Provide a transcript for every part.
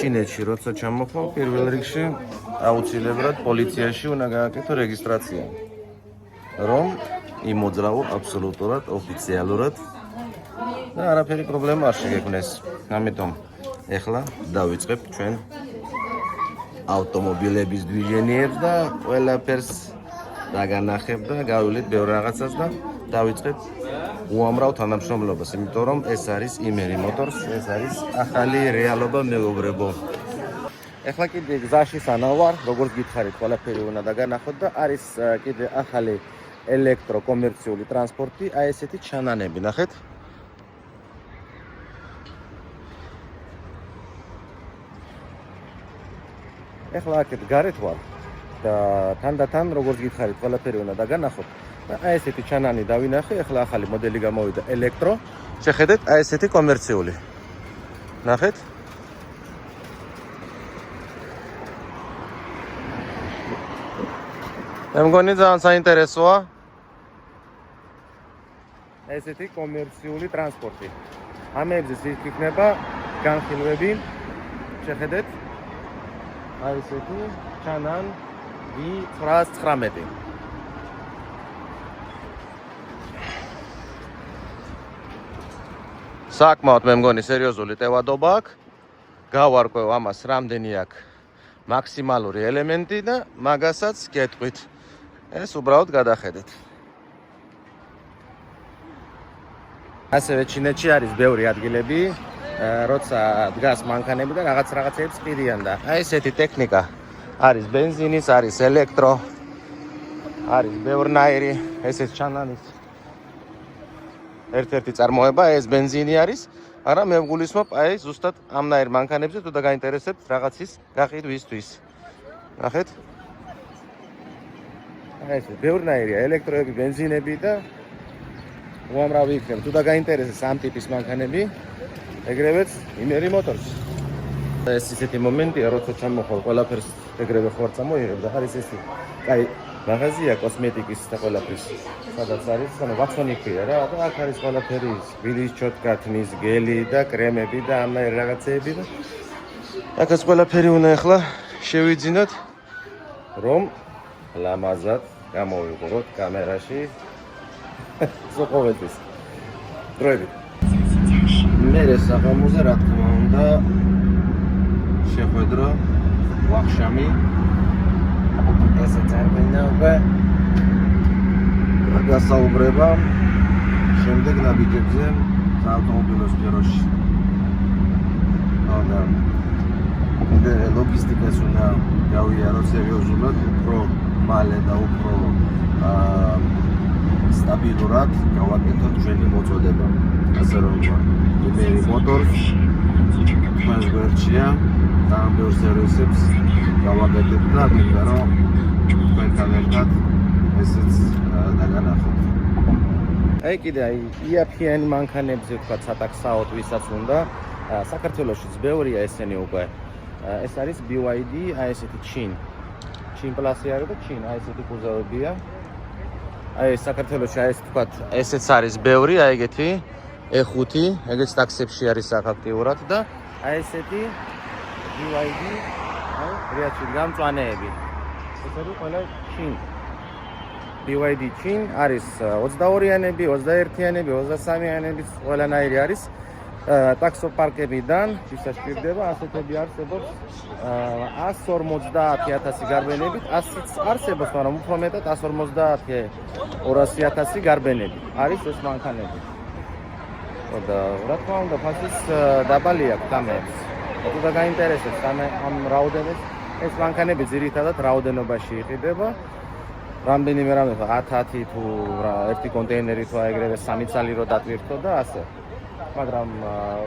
ჩინეთში როცა ჩამოხვალ პირველ რიგში აუცილებლად პოლიციაში უნდა გააკეთო რეგისტრაცია. რომ იმოძრავო აბსოლუტურად ოფიციალურად და არაფერი პრობლემა არ შეგექმნეს. ამიტომ ეხლა დავიწყებ ჩვენ ავტომობილების დვიჟენიებს და ყველაფერს დაგანახებ და გავივლით ბევრ რაღაცას და დავიწყებ უამრავ თანამშრომლობას, იმიტომ რომ ეს არის იმერი მოტორს, ეს არის ახალი რეალობა მეგობრებო. ეხლა კიდე გზაში სანამ ვარ, როგორც გითხარით, ყველაფერი უნდა დაგანახოთ და არის კიდე ახალი ელექტროკომერციული ტრანსპორტი, აი ესეთი ჩანანები, ნახეთ. ეხლა აქეთ გარეთ ვარ და თანდათან როგორც გითხარით, ყველაფერი უნდა დაგანახოთ. აი ესეთი ჩანანი დავინახე, ეხლა ახალი მოდელი გამოვიდა ელექტრო. შეხედეთ, აი ესეთი კომერციული. ნახეთ. მე მგონი ძალიან საინტერესოა. ესეთი კომერციული ტრანსპორტი. ამებზე იქნება განხილვები. შეხედეთ. აი ესეთი ჩანან V919. საკმაოდ მე მგონი სერიოზული ტევადობა აქვს. გავარკვევ ამას რამდენი აქვს მაქსიმალური ელემენტი და მაგასაც გეტყვით. ეს უბრალოდ გადახედეთ. ასევე ჩინეთში არის ბევრი ადგილები, როცა დგას მანქანები და რაღაცებს ყიდიან და აი ესეთი ტექნიკა არის ბენზინის, არის ელექტრო, არის ბევრნაირი, ესეც ჩანანის ერთ-ერთი წარმოება, ეს ბენზინი არის, მაგრამ მე ვგულისხმობ აი ზუსტად ამნაირ მანქანებზე თუ და გაინტერესებთ რაღაცის გაყიდვისთვის. ნახეთ. აი ეს ბევრნაირია ელექტროები, ბენზინები და უამრავი იქნება. თუ და გაინტერესებს ამ ტიპის მანქანები, ეგრევეც იმერი მოტორს. ეს ისეთი მომენტია, როცა ჩამოხვალ ყველაფერს ეგრევე ხوار წამოიღებ და არის ესე. კაი, მაღაზია კოსმეტიკის და ყველაფრის. სადაც არის, ანუ ვახონიკია რა, და აქ არის ყველაფერი, გვილის ჩოთკათნის, გელი და კრემები და ამნაირ რაღაცეები და აქაც ყველაფერი უნდა ახლა შევიძინოთ, რომ ლამაზად გამოვიყუროთ კამერაში. ზოყოვეთის. დროებით. მე საღამოზე რა თქმა უნდა შეხვედრო ვახშამი ესე წერბინავე გასაუბრება შემდეგ ნაბიჯებზე ავტომობილოს სფეროში. და ლოგისტიკას უნდა გავიაროთ სერიოზულად, უფრო მალე და უფრო სტაბილურად გავაკეთოთ ჩვენი მოწოდება. ასე რომ იმერი მოტორს ჩვენს გვერდშია და ამ ბევრ სერვისებს გავაკეთებ და მინდა რომ თქვენთან ერთად ესეც დაგანახოთ. აი კიდე აი იაფიანი მანქანებზე თქვა სატაქსაოდ ვისაც უნდა საქართველოშიც ბევრია ესენი უკვე. ეს არის BYD, აი ესეთი ჩინ პლასი არის და ჩინ აი ესეთი კუზავებია. აი საქართველოში აი ეს თქვა ესეც არის ბევრი, აი ეგეთი E5, ეგეც ტაქსებში არის აქტიურად და აი ესეთი BYD, აი რეაჩი გამწვანეები. ეს არის ყველა ჩინ. BYD ჩინ არის 22-იანები, 21-იანები, 23-იანები, ყველანაირი არის. ტაქსოპარკებიდან ვისაც სჭირდება, ასეთები არსებობს 150,000 გარბენებით, 100-იც არსებობს, მაგრამ უფრო მეტად 150,000-200,000 გარბენები არის ეს მანქანები. და რა თქმა უნდა, ფასიც დაბალი აქვს თამებს. თუ და გაინტერესებს ამ რაოდენობას, ეს მანქანები ძირითადად რაოდენობაში იყიდება. რამდენიმე რამე 10 თუ ერთი კონტეინერი თუ ეგრევე 3 წალი რო დატვირთო და ასე. მაგრამ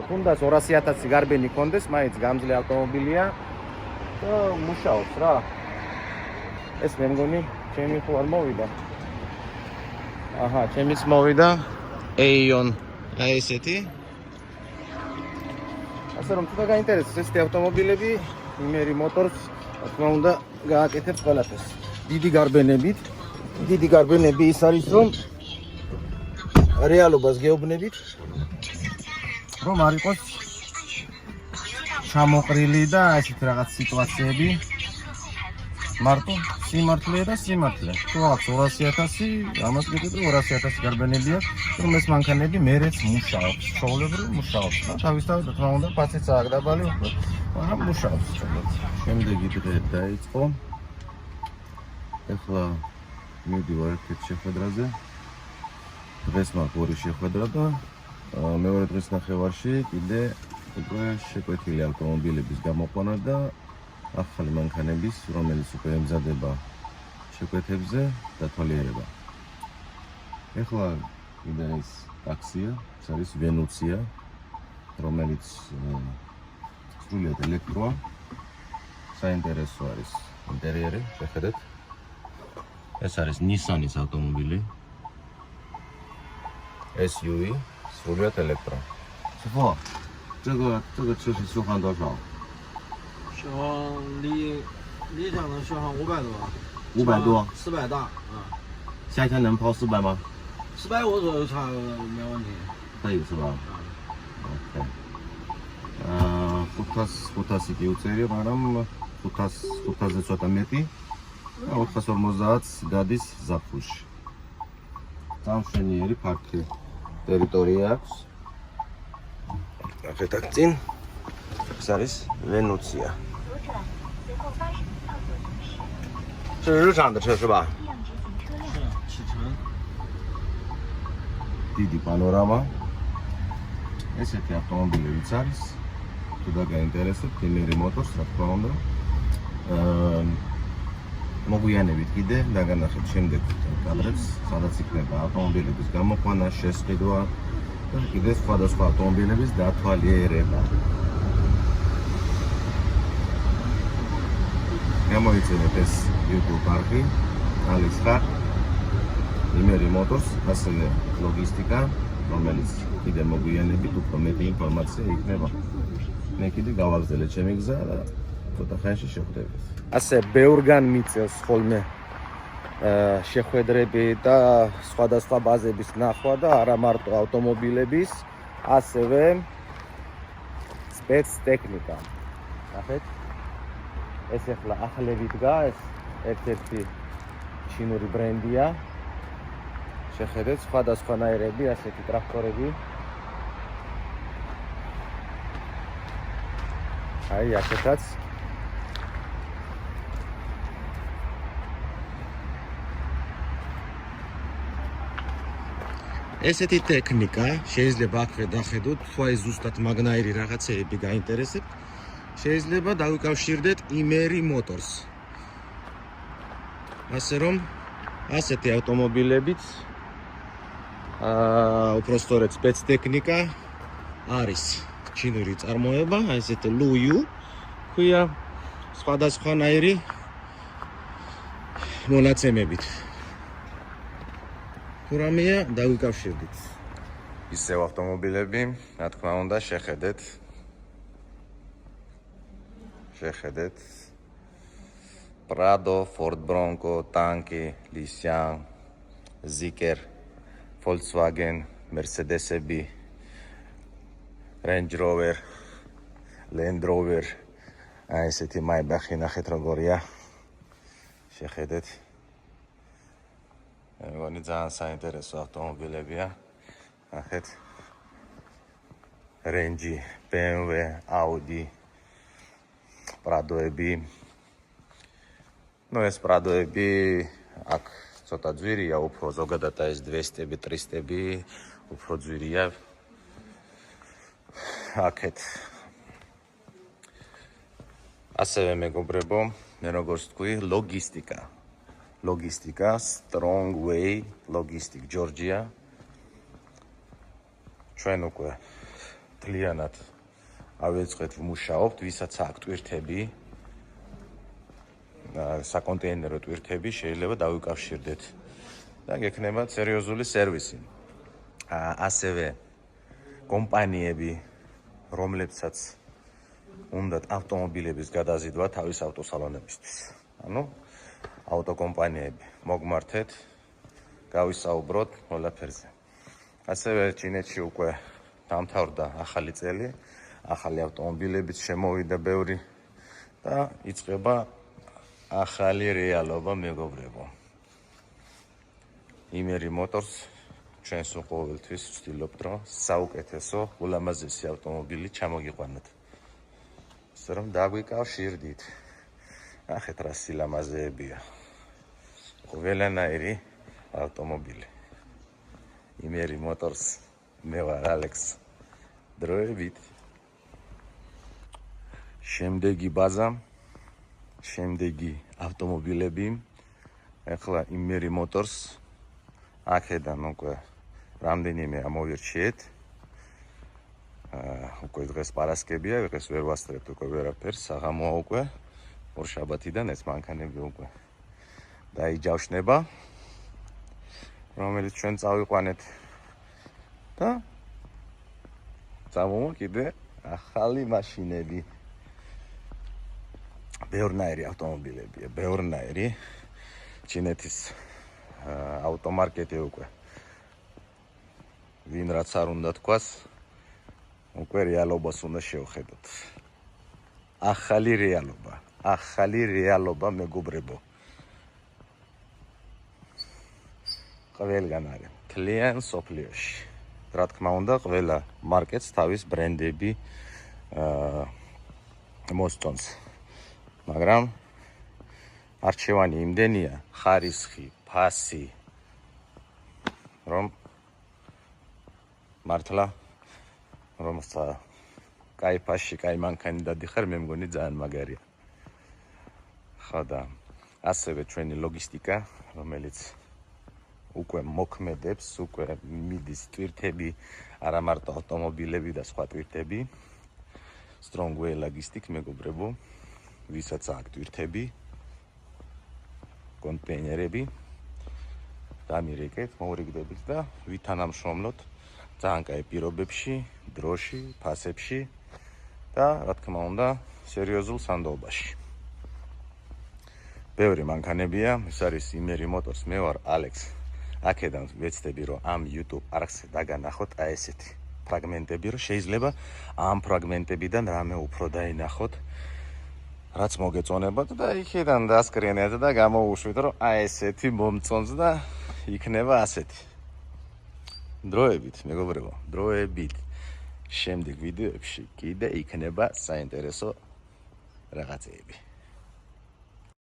თუნდაც 200,000 გარბენი კონდეს, მაინც გამძლე ავტომობილია და მუშაობს რა. ეს მე მგონი ჩემი ხო არ მოვიდა. აჰა, ჩემიც მოვიდა Aeon. აი ესეთი. ასე რომ თუ და გაინტერესებს ესეთი ავტომობილები, იმერი მოტორს, რა თქმა უნდა, გააკეთებს ყველაფერს. დიდი გარბენები ის არის, რომ რეალობას გეუბნებით, რომ არ იყოს ჩამოყრილი და ესეთ რაღაც სიტუაციები. მარტო სიმართლე და სიმართლე. თუ აქვს 200.000, ამას გეტყვი 200.000 გარბენები აქვს, რომ ეს მანქანები მერეც მუშაობს, ჩვეულებრივ მუშაობს. და თავისთავად თქმა უნდა, ფასიც აქვს დაბალი უფრო, მაგრამ მუშაობს სწორად. შემდეგი დღე დაიწყო. ეხლა მივდივარ ერთ შეხვედრაზე. დღეს მაქვს ორი შეხვედრა და მეორე დღის ნახევარში კიდე უკვე შეკვეთილი ავტომობილების გამოყვანა და ახალი მანქანების, რომელიც უკვე ემზადება შეკვეთებზე დათვალიერება. ეხლა კიდე ეს ტაქსია, ეს არის ვენუცია, რომელიც სრულიად ელექტროა. საინტერესო არის ინტერიერი, შეხედეთ. ეს არის Nissan-ის ავტომობილი. SUV, სრულიად ელექტრო. ხო, 这个车是续航多少？续航理想的续航500多500多，400大，夏天能跑400吗？ 450左右差没问题。可以是吧？OK。500 კი უწერი, მაგრამ 500-ზე ცოტა მეტი. 450 გადის ზაფხულში. სამშვენიერი ფართი ტერიტორია აქვს. ნახეთ აქ წინ. ეს არის ვენუცია. 这是日产的车是吧？是启辰。დიდი პანორამა. ესეთი ავტომობილებიც არის. თუ დაგაინტერესებთ, იმერი მოტორს, რა თქმა უნდა. მოგვიანებით კიდე დაგანახეთ შემდეგ კადრებს, სადაც იქნება ავტომობილების გამოყვანა, შესყიდვა და კიდე სხვადასხვა ავტომობილების დათვალიერება. გამოიცემეთ ეს YouTube არხი, ალისხარ, იმერი მოტორს, ასევე ლოგისტიკა, რომელიც კიდე მოგვიანებით უფრო მეტი ინფორმაცია იქნება. მე კიდე გავაგზავნე ჩემი გზა და ცოტა ხანში შევხვდებით. ასე ბევრგან მიწევს ხოლმე შეხვედრები და სხვადასხვა ბაზების ნახვა და არა მარტო ავტომობილების, ასევე სპეცტექნიკა. ნახეთ, ეს ახლა ახლებით დგა, ეს ერთ-ერთი ჩინური ბრენდია. შეხედეთ, სხვადასხვანაირები, ასეთი ტრაქტორები. აი, აქეთაც ესეთი ტექნიკა შეიძლება აქვე დახედოთ, თუ აი ზუსტად მაგნაირი რაღაცეები გაინტერესებთ, შეიძლება დავიკავშირდეთ იმერი მოტორს. ასე რომ ასეთი ავტომობილებიც უფრო სწორედ სპეცტექნიკა არის ჩინური წარმოება, აი ესეთი ლუიუ ქვია სხვადასხვანაირი მონაცემებით. რამეა დავიკავშირდით. ისევ ავტომობილები, რა თქმა უნდა, შეხედეთ. Prado, Ford Bronco, Tanki, Nissan, Zeekr, Volkswagen, Mercedes-ები, Range Rover, Land Rover, აი ესეთი Maybach-ი ნახეთ როგორია. შეხედეთ. მეგონი ძალიან საინტერესო ავტომობილებია. ნახეთ. Range, BMW, Audi, Prado-ები. ნუ ეს Prado-ები აქ ცოტა ძვირია, უფრო ზოგადად ეს 200-ები, 300-ები უფრო ძვირია. აქეთ. ასევე მეგობრებო, მე როგორც თქვი, ლოგისტიკა, Strong Way, Logistic Georgia. ჩვენ უკვე თლიანად ავეწყეთ ვმუშაობთ, ვისაც აქვს ტვირთები, საკონტეინერო ტვირთები, შეიძლება დავიკავშირდეთ და გექნება სერიოზული სერვისი. ასევე კომპანიები, რომლებსაც უნდათ ავტომობილების გადაზიდვა თავის ავტოსალონებისთვის. ანუ ავტოკომპანიები მოგმართეთ, გავისაუბროთ ყველაფერზე. ასევე ჩინეთში უკვე დამთავრდა ახალი წელი, ახალი ავტომობილებიც შემოვიდა ბევრი და იწყება ახალი რეალობა, მეგობრებო. იმერი მოტორს ჩვენს ყოველთვის ვცდილობთ, რომ საუკეთესო, ულამაზესი ავტომობილი ჩამოგიყვანოთ. ისე რომ დაგვიკავშირდით. ნახეთ რა სილამაზეებია. ყველანაირი ავტომობილი. იმერი მოტორს, მე ვარ ალექს. დროებით. შემდეგი ბაზა, შემდეგი ავტომობილები. ახლა იმერი მოტორს აქედან უკვე რამდენიმე ამოვირჩიეთ. უკვე დღეს პარასკევია, დღეს ვერ ვასწრებთ უკვე ვერაფერს, საღამოა უკვე. ორშაბათიდან ეს მანქანები უკვე დაიჯავშნება, რომელიც ჩვენ წავიყვანეთ და წამოვა კიდე ახალი მაშინები. ბევრნაირი ავტომობილებია, ბევრნაირი. ჩინეთის ავტომარკეტი უკვე ვინ რაც არ უნდა თქვას, უკვე რეალობას უნდა შევხედოთ. ახალი რეალობა მეგობრებო. ყველგან არის მთლიან სოფლიოში. რა თქმა უნდა, ყველა მარკეტს თავის ბრენდები მოსწონს. მაგრამ არჩევანი იმდენია, ხარისხი, ფასი, რომ მართლა რომ კაი ფასში, კაი მანქანი დადიხარ, მე მგონი ძალიან მაგარია. ხო და ასევე ჩვენი ლოგისტიკა, რომელიც უკვე მოქმედებს, უკვე მიდის ტვირთები, არა მარტო ავტომობილები და სხვა ტვირთები. Strongway Logistic მეგობრებო, ვისაც აქვს ტვირთები, კონტეინერები, დამირეკეთ, მოვრიგდებით და ვითანამშრომლოთ ძალიან კაი პირობებში, დროში, ფასებში და რა თქმა უნდა, სერიოზულ სანდოობაში. ბევრი მანქანებია, ეს არის იმერი მოტორს, მე ვარ ალექს. აქედან ვეცდები, რომ ამ YouTube არხზე დაგანახოთ აი ესეთი ფრაგმენტები, რომ შეიძლება ამ ფრაგმენტებიდან რამე უფრო დაინახოთ, რაც მოგეწონებათ და იქიდან დასკრინეთ და გამოუშვით, რომ აი ესეთი მომწონს და იქნება ასეთი. დროებით, მეგობრებო, დროებით. შემდეგ ვიდეოებში კიდე იქნება საინტერესო რაღაცეები.